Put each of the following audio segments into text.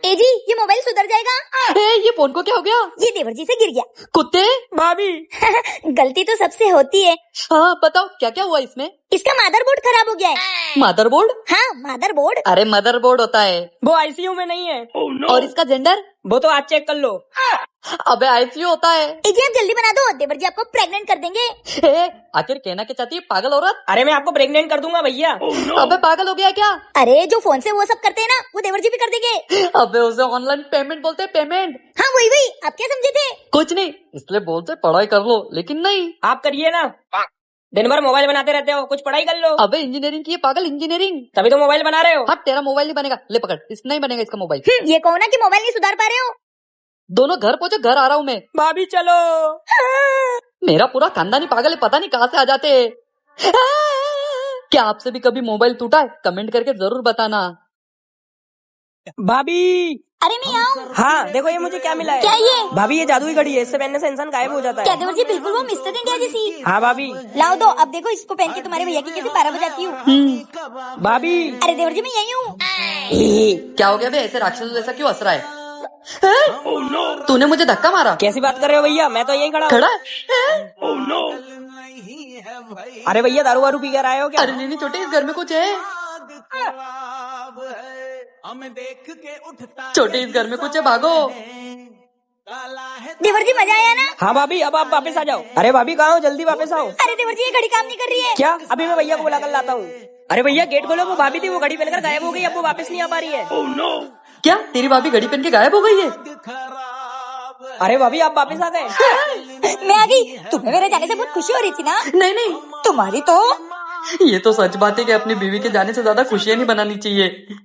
ए जी, ये मोबाइल सुधर जाएगा। ये फोन को क्या हो गया? ये देवर जी से गिर गया। कुत्ते भाभी गलती तो सबसे होती है। हाँ बताओ क्या क्या हुआ इसमें? इसका मदरबोर्ड खराब हो गया है। मदरबोर्ड? हाँ, मदरबोर्ड। अरे मदरबोर्ड होता है। वो आईसीयू में नहीं है। और इसका जेंडर? वो तो आज चेक कर लो। अबे आईसीयू होता है। ए जी, आप जल्दी बना दो, देवर जी आपको प्रेग्नेंट कर देंगे। आखिर कहना क्या चाहती है पागल औरत? अरे मैं आपको प्रेग्नेंट कर दूंगा भैया। अबे पागल हो गया क्या? अरे जो फोन से वो सब करते हैं ना, वो देवर जी भी कर देंगे। अबे उसे ऑनलाइन पेमेंट बोलते हैं, पेमेंट। हाँ वही वही, आप क्या समझे थे? कुछ नहीं, इसलिए बोलते पढ़ाई कर लो, लेकिन नहीं। आप करिए ना, दिन भर मोबाइल बनाते रहते हो, कुछ पढ़ाई कर लो। अबे इंजीनियरिंग की है पागल, इंजीनियरिंग। तभी तो मोबाइल बना रहे हो। हाँ तेरा मोबाइल नहीं बनेगा, ले पकड़, इस नहीं बनेगा इसका मोबाइल। ये कहो ना कि मोबाइल नहीं सुधार पा रहे हो। दोनों घर पहुंचो, घर आ रहा हूँ मैं। भाभी चलो। मेरा पूरा खानदान ही पागल है, पता नहीं कहाँ से आ जाते हैं। क्या आपसे भी कभी मोबाइल टूटा है? कमेंट करके जरूर बताना। भाभी अरे मैं आऊँ? हाँ देखो ये मुझे क्या मिला है। क्या ये? भाभी ये जादुई घड़ी है, इससे पहनने से इंसान गायब हो जाता क्या है। देवर जी, बिल्कुल वो मिस्टर इंडिया जैसी। हाँ भाभी। लाओ दो, अब देखो इसको पहन के तुम्हारे भैया की कैसे पारा बजाती हूँ। भाभी अरे देवर जी मैं यही हूँ। क्या हो गया बे, ऐसे राक्षसों जैसा क्यों हंस रहा है? तूने मुझे धक्का मारा? कैसी बात कर रहे हो भैया, मैं तो यही खड़ा हूँ। खड़ा? अरे भैया दारू वारू पी कर आए हो क्या? अरे नहीं छोटे, इस घर में कुछ है। छोटे इस घर में कुछ है, भागो। देवर जी मजा आया ना? हाँ भाभी अब आप वापस आ जाओ। अरे भाभी कहाँ हो, जल्दी वापस आओ। अरे देवर जी ये घड़ी काम नहीं कर रही है। क्या? अभी मैं भैया को बुला कर लाता हूँ। अरे भैया गेट खोलो, वो भाभी थी, वो घड़ी पहनकर गायब हो गई, अब वो वापस नहीं आ पा रही है। क्या तेरी भाभी घड़ी पहन के गायब हो गई है? अरे भाभी आप वापस आ गए। मैं आ गई। तुम्हें मेरे जाने से बहुत खुशी हो रही थी ना? नहीं नहीं, तुम्हारी तो। ये तो सच बात है कि अपनी बीवी के जाने से ज्यादा खुशियां नहीं बनानी चाहिए।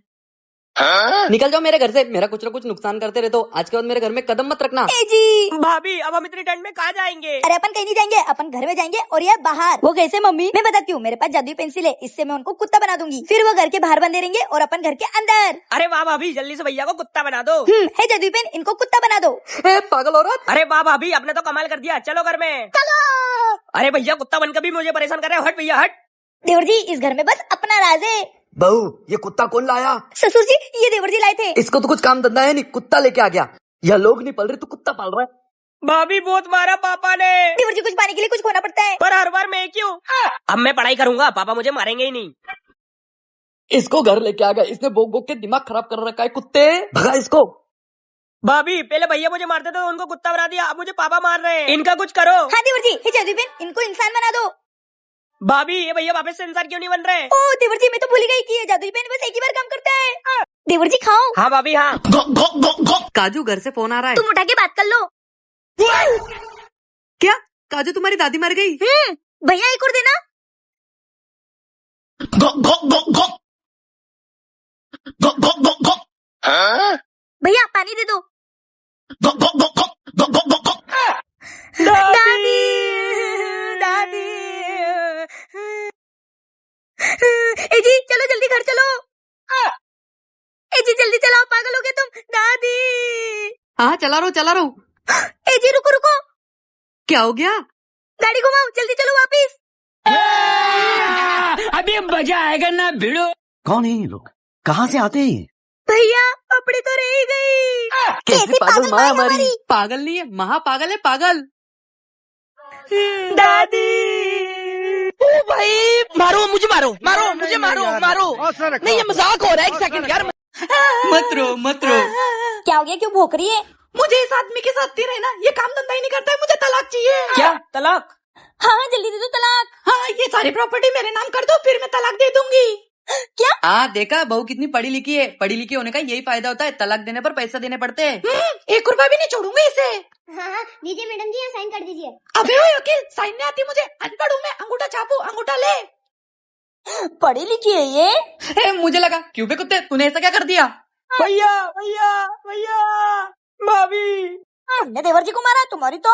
निकल जाओ मेरे घर से, मेरा कुछ न कुछ नुकसान करते रहे तो आज के बाद मेरे घर में कदम मत रखना। ए जी भाभी अब हम इतनी ठंड में कहाँ जाएंगे? अरे अपन कहीं नहीं जाएंगे, अपन घर में जाएंगे। और यार बाहर। वो कैसे मम्मी? मैं बताती हूँ, मेरे पास जादुई पेंसिल है, इससे मैं उनको कुत्ता बना दूंगी। फिर वो घर के बाहर बंधे रहेंगे और अपन घर के अंदर। अरे वाह भाभी, जल्दी से भैया को कुत्ता बना दो। है जादुई पेन, इनको कुत्ता बना दो। पागल औरत। अरे वाह भाभी, आपने तो कमाल कर दिया, चलो घर में। चलो। अरे भैया कुत्ता बनकर भी मुझे परेशान कर रहे हो, हट भैया हट। देवर जी इस घर में बस अपना राज है। बहू ये कुत्ता कौन लाया? ससुर जी, ये देवर जी लाए थे। इसको तो कुछ काम धंधा है नहीं, कुत्ता लेके आ गया। यह लोग नहीं पल रहे, तू कुत्ता पाल रहा है। भाभी बहुत मारा पापा ने। देवर जी कुछ पाने के लिए कुछ खोना पड़ता है। पर हर बार मैं क्यों? अब मैं पढ़ाई करूंगा, पापा मुझे मारेंगे ही नहीं। इसको घर लेके आ गया, इसने भोग भोग के दिमाग खराब कर रखा है। कुत्ते भगा इसको। भाभी पहले भैया मुझे मारते थे तो उनको कुत्ता बना दिया, अब मुझे पापा मार रहे हैं, इनका कुछ करो। हाँ देवर जी, ये जादुई पेन, इनको इंसान बना दो। भाभी ये भैया वापस से इंसान क्यों नहीं बन रहे? ओ देवर जी, मैं तो भूल गई कि ये जादुई पेन बस एक ही बार काम करता है। देवर जी खाओ। हाँ भाभी हाँ। काजू घर से फोन आ रहा है। तुम उठा के बात कर लो। क्या काजू तुम्हारी दादी मर गई? भैया एक और देना। भैया पानी दे दो। दादी दादी। ए जी चलो जल्दी घर चलो। ए जी जल्दी चलाओ, पागल हो गए तुम। दादी। हाँ चला रहा हूँ। ए जी रुको रुको। क्या हो गया? गाड़ी घुमाओ, जल्दी चलो वापिस। अभी मजा आएगा ना भिड़ो। कौन है ये लोग, कहाँ से आते हैं? भैया अपनी तो रह गई। कैसी पागल माँ हमारी? हमारी। पागल नहीं है, महापागल है, पागल। दादी। ओ भाई मारो मुझे, मारो मारो मुझे, मारो मारो। नहीं ये मजाक हो रहा है, एक सेकंड यार। मत रो। क्या हो गया, क्यों भौंक रही है? मुझे इस आदमी के साथ नहीं रहना, ये काम धंधा ही नहीं करता है, मुझे तलाक चाहिए। क्या तलाक? हाँ जल्दी दे दो तलाक। हाँ ये सारी प्रॉपर्टी मेरे नाम कर दो, फिर मैं तलाक दे दूंगी। क्या? हाँ देखा, बहू कितनी पढ़ी लिखी है। पढ़ी लिखी होने का यही फायदा होता है, तलाक देने पर पैसा देने पड़ते हैं। 1 रुपया भी नहीं छोड़ूंगे इसे। हाँ दीजिए मैडम जी, साइन कर दीजिए। अबे ओए वकील, साइन नहीं आती मुझे, अनपढ़ हूँ मैं। अंगूठा छापू, अंगूठा ले। पढ़ी लिखी है ये। मुझे लगा क्यों बे कुत्ते, तूने ऐसा क्या कर दिया? भैया भैया भैया। भाभी हमने देवर जी को मारा, तुम्हारी तो।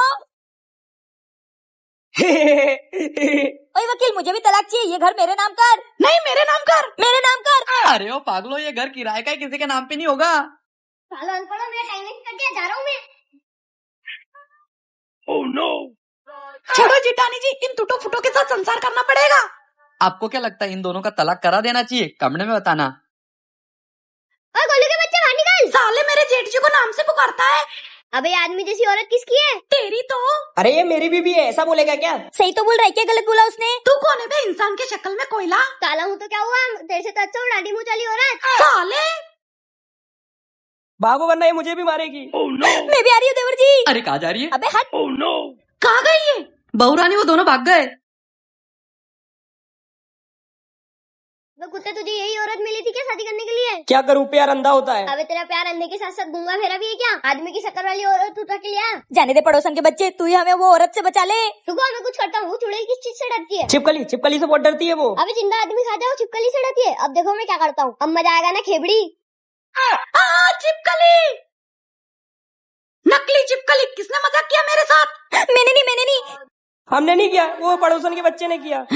ओए वकील, मुझे भी तलाक चाहिए, ये घर मेरे नाम कर। नहीं मेरे नाम कर। मेरे नाम कर। अरे ओ पागलो, ये घर किराए का है, किसी के नाम पे नहीं होगा। सालो अनपढ़ो, मेरा टाइम वेस्ट कर दिया, जा रहा हूँ मैं। छोड़ो जिटानी जी, इन टूटो फुटो के साथ संसार करना पड़ेगा। आपको क्या लगता है इन दोनों का तलाक करा देना चाहिए? कमेंट में बताना। गोलू के बच्चे बाहर निकल। साले मेरे मेरे जेठ जी को नाम से पुकारता है। अबे आदमी जैसी औरत किसकी है? तेरी तो। अरे ये मेरी बीवी है, ऐसा बोलेगा क्या? सही तो बोल रहा है, क्या गलत बोला उसने? तू कौन है बे, इंसान के शक्ल में कोयला? काला हूँ तो क्या हुआ, तेरे से तो अच्छा हूँ डांडी मुँह वाली औरत। साले भागो वरना ये मुझे भी मारेगी। मैं भी आ रही हूँ देवर जी। अरे कहाँ जा रही है? अबे हट। कहाँ गई है? बहू रानी वो दोनों भाग गए। वो कुत्ते तुझे यही औरत मिली थी क्या शादी करने के लिए? क्या करूँ, प्यार अंधा होता है। अबे तेरा प्यार अंधे के साथ साथ गूंगा फेरा भी है क्या? आदमी की शक्ल वाली औरत उठा के लिया। जाने दे पड़ोसन के बच्चे, तू ही हमें वो औरत से बचा ले। रुको मैं कुछ करता हूँ। चुड़ैल किस चीज से डरती है? छिपकली, छिपकली से बहुत डरती है वो। अबे जिंदा आदमी खा जाओ छिपकली से डरती है। अब देखो मैं क्या करता हूँ, अब मजा आएगा ना खेबड़ी। चिपकली, नकली चिपकली, किसने मजाक किया मेरे साथ? मैंने नहीं। हमने नहीं किया, वो पड़ोसन के बच्चे ने किया।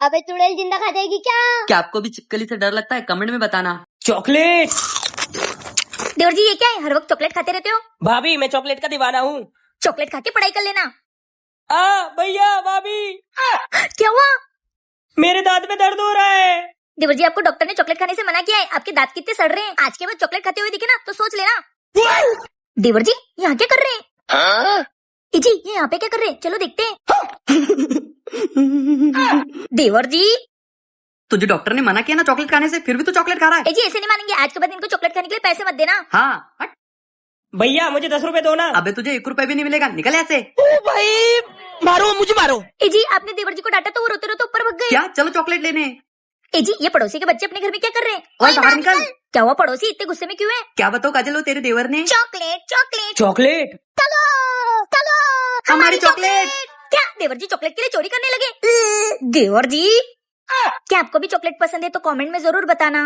अबे चुड़ैल जिंदा खा जाएगी क्या? क्या आपको भी चिपकली से डर लगता है? कमेंट में बताना। चॉकलेट। देवर जी ये क्या है, हर वक्त चॉकलेट खाते रहते हो? भाभी मैं चॉकलेट का दीवाना हूँ। चॉकलेट खा के पढ़ाई कर लेना। भैया भाभी, क्या हुआ? मेरे दांत में दर्द हो रहा है। देवर जी आपको डॉक्टर ने चॉकलेट खाने से मना किया है, आपके दांत कितने सड़ रहे हैं। आज के बाद चॉकलेट खाते हुए दिखे ना तो सोच लेना। देवर जी यहाँ क्या कर रहे हैं? जी ये यहाँ पे क्या कर रहे हैं, चलो देखते हैं। देवर जी तुझे डॉक्टर ने मना किया ना चॉकलेट खाने से, फिर भी तू चॉकलेट खा रहा है। जी ऐसे नहीं मानेंगे, आज के बाद इनको चॉकलेट खाने के लिए पैसे मत देना। हाँ हट। भैया मुझे 10 रुपए दो ना। अबे तुझे 1 रुपए भी नहीं मिलेगा, निकल ऐसे। ओ भाई मारो मुझे मारो। जी आपने देवर जी को डांटा तो वो रोते रोते ऊपर भाग गए। क्या, चलो चॉकलेट लेने। जी ये पड़ोसी के बच्चे अपने घर में क्या कर रहे हैं? और बाहर निकल। क्या हुआ, पड़ोसी इतने गुस्से में क्यों है? क्या बताओ काजल, वो तेरे देवर ने चॉकलेट चॉकलेट। चलो हमारी चॉकलेट। क्या देवर जी चॉकलेट के लिए चोरी करने लगे? देवर जी क्या आपको भी चॉकलेट पसंद है तो कमेंट में जरूर बताना।